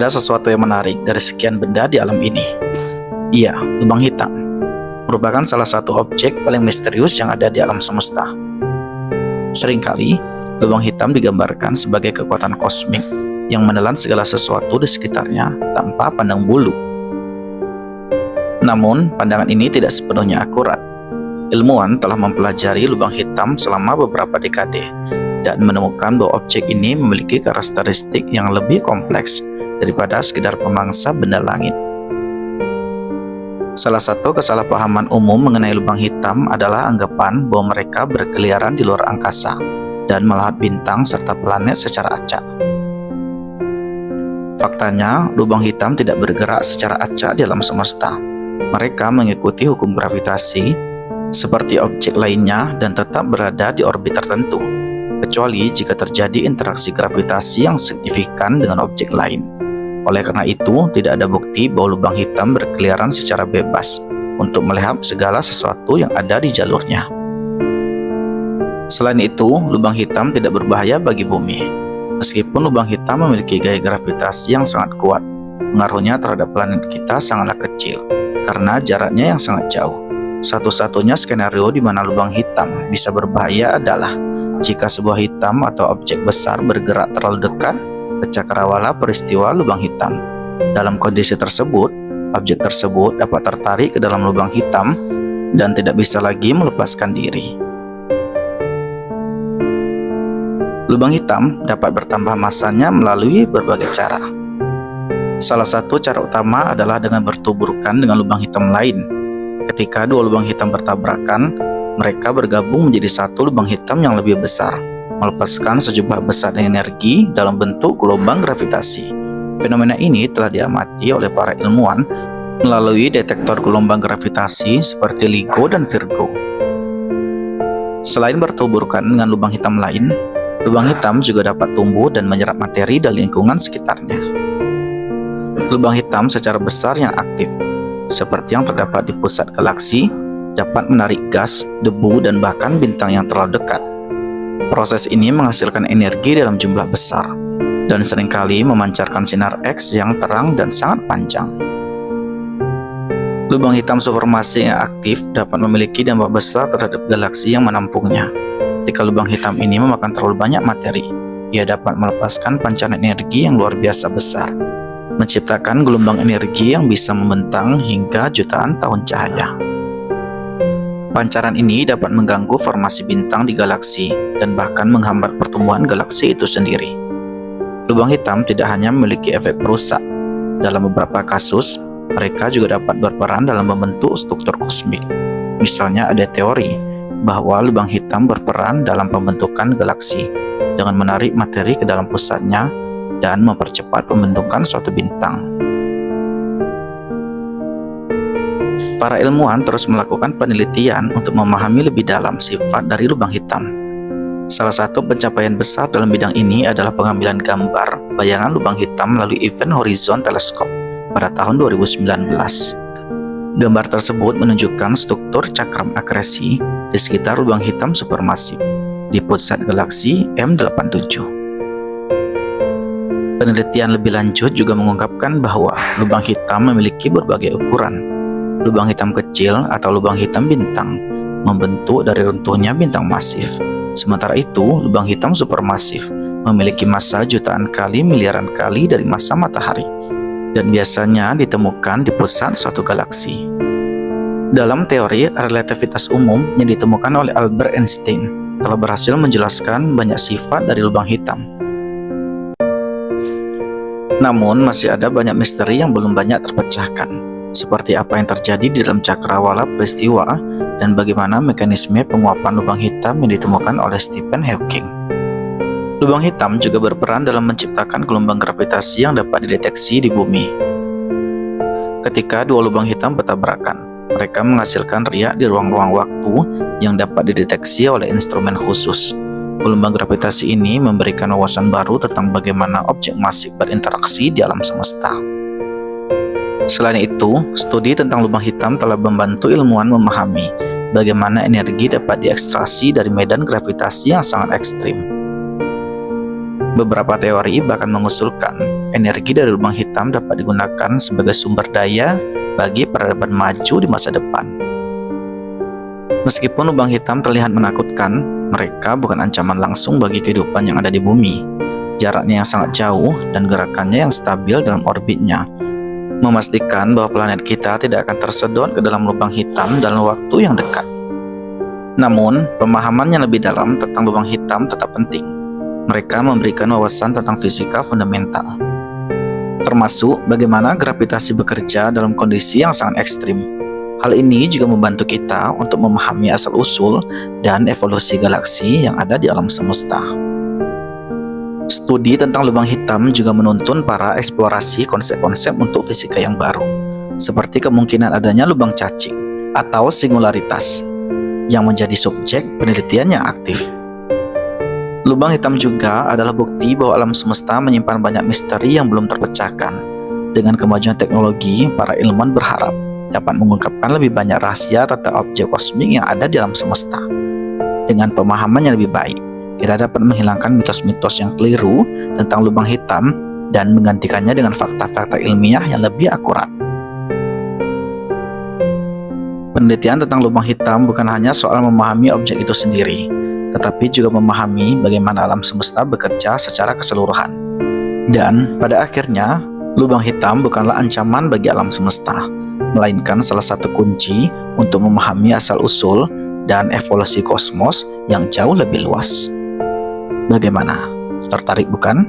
Ada sesuatu yang menarik dari sekian benda di alam ini. Iya, lubang hitam merupakan salah satu objek paling misterius yang ada di alam semesta. Seringkali, lubang hitam digambarkan sebagai kekuatan kosmik yang menelan segala sesuatu di sekitarnya tanpa pandang bulu. Namun, pandangan ini tidak sepenuhnya akurat. Ilmuwan telah mempelajari lubang hitam selama beberapa dekade dan menemukan bahwa objek ini memiliki karakteristik yang lebih kompleks daripada sekedar pemangsa benda langit. Salah satu kesalahpahaman umum mengenai lubang hitam adalah anggapan bahwa mereka berkeliaran di luar angkasa dan melihat bintang serta planet secara acak. Faktanya, lubang hitam tidak bergerak secara acak di alam semesta. Mereka mengikuti hukum gravitasi seperti objek lainnya dan tetap berada di orbit tertentu, kecuali jika terjadi interaksi gravitasi yang signifikan dengan objek lain. Oleh karena itu, tidak ada bukti bahwa lubang hitam berkeliaran secara bebas untuk melihat segala sesuatu yang ada di jalurnya. Selain itu, lubang hitam tidak berbahaya bagi bumi. Meskipun lubang hitam memiliki gaya gravitasi yang sangat kuat, pengaruhnya terhadap planet kita sangatlah kecil karena jaraknya yang sangat jauh. Satu-satunya skenario di mana lubang hitam bisa berbahaya adalah jika sebuah hitam atau objek besar bergerak terlalu dekat ke cakrawala peristiwa lubang hitam. Dalam kondisi tersebut, objek tersebut dapat tertarik ke dalam lubang hitam dan tidak bisa lagi melepaskan diri. Lubang hitam dapat bertambah massanya melalui berbagai cara. Salah satu cara utama adalah dengan bertuburkan dengan lubang hitam lain. Ketika dua lubang hitam bertabrakan, mereka bergabung menjadi satu lubang hitam yang lebih besar, melepaskan sejumlah besar energi dalam bentuk gelombang gravitasi. Fenomena ini telah diamati oleh para ilmuwan melalui detektor gelombang gravitasi seperti LIGO dan Virgo. Selain bertuburkan dengan lubang hitam lain, lubang hitam juga dapat tumbuh dan menyerap materi dari lingkungan sekitarnya. Lubang hitam secara besar yang aktif, seperti yang terdapat di pusat galaksi, dapat menarik gas, debu, dan bahkan bintang yang terlalu dekat. Proses ini menghasilkan energi dalam jumlah besar dan seringkali memancarkan sinar X yang terang dan sangat panjang. Lubang hitam supermassive yang aktif dapat memiliki dampak besar terhadap galaksi yang menampungnya. Ketika lubang hitam ini memakan terlalu banyak materi, ia dapat melepaskan pancaran energi yang luar biasa besar, menciptakan gelombang energi yang bisa membentang hingga jutaan tahun cahaya. Pancaran ini dapat mengganggu formasi bintang di galaksi dan bahkan menghambat pertumbuhan galaksi itu sendiri. Lubang hitam tidak hanya memiliki efek perusak. Dalam beberapa kasus, mereka juga dapat berperan dalam membentuk struktur kosmik. Misalnya ada teori bahwa lubang hitam berperan dalam pembentukan galaksi dengan menarik materi ke dalam pusatnya dan mempercepat pembentukan suatu bintang. Para ilmuwan terus melakukan penelitian untuk memahami lebih dalam sifat dari lubang hitam. Salah satu pencapaian besar dalam bidang ini adalah pengambilan gambar bayangan lubang hitam melalui Event Horizon Telescope pada tahun 2019. Gambar tersebut menunjukkan struktur cakram akresi di sekitar lubang hitam supermassive di pusat galaksi M87. Penelitian lebih lanjut juga mengungkapkan bahwa lubang hitam memiliki berbagai ukuran. Lubang hitam kecil atau lubang hitam bintang membentuk dari runtuhnya bintang masif. Sementara itu, lubang hitam supermasif memiliki massa jutaan kali miliaran kali dari massa matahari dan biasanya ditemukan di pusat suatu galaksi. Dalam teori relativitas umum yang ditemukan oleh Albert Einstein telah berhasil menjelaskan banyak sifat dari lubang hitam. Namun, masih ada banyak misteri yang belum banyak terpecahkan. Seperti apa yang terjadi di dalam cakrawala peristiwa dan bagaimana mekanisme penguapan lubang hitam yang ditemukan oleh Stephen Hawking. Lubang hitam juga berperan dalam menciptakan gelombang gravitasi yang dapat dideteksi di bumi. Ketika dua lubang hitam bertabrakan, mereka menghasilkan riak di ruang-ruang waktu yang dapat dideteksi oleh instrumen khusus. Gelombang gravitasi ini memberikan wawasan baru tentang bagaimana objek masif berinteraksi di alam semesta. Selain itu, studi tentang lubang hitam telah membantu ilmuwan memahami bagaimana energi dapat diekstraksi dari medan gravitasi yang sangat ekstrim. Beberapa teori bahkan mengusulkan energi dari lubang hitam dapat digunakan sebagai sumber daya bagi peradaban maju di masa depan. Meskipun lubang hitam terlihat menakutkan, mereka bukan ancaman langsung bagi kehidupan yang ada di bumi. Jaraknya yang sangat jauh dan gerakannya yang stabil dalam orbitnya memastikan bahwa planet kita tidak akan tersedot ke dalam lubang hitam dalam waktu yang dekat. Namun, pemahaman yang lebih dalam tentang lubang hitam tetap penting. Mereka memberikan wawasan tentang fisika fundamental, termasuk bagaimana gravitasi bekerja dalam kondisi yang sangat ekstrim. Hal ini juga membantu kita untuk memahami asal-usul dan evolusi galaksi yang ada di alam semesta. Studi tentang lubang hitam juga menuntun para eksplorasi konsep-konsep untuk fisika yang baru, seperti kemungkinan adanya lubang cacing atau singularitas yang menjadi subjek penelitian yang aktif. Lubang hitam juga adalah bukti bahwa alam semesta menyimpan banyak misteri yang belum terpecahkan. Dengan kemajuan teknologi, para ilmuwan berharap dapat mengungkapkan lebih banyak rahasia tentang objek kosmik yang ada di alam semesta. Dengan pemahaman yang lebih baik, kita dapat menghilangkan mitos-mitos yang keliru tentang lubang hitam dan menggantikannya dengan fakta-fakta ilmiah yang lebih akurat. Penelitian tentang lubang hitam bukan hanya soal memahami objek itu sendiri, tetapi juga memahami bagaimana alam semesta bekerja secara keseluruhan. Dan pada akhirnya, lubang hitam bukanlah ancaman bagi alam semesta, melainkan salah satu kunci untuk memahami asal-usul dan evolusi kosmos yang jauh lebih luas. Bagaimana? Tertarik bukan?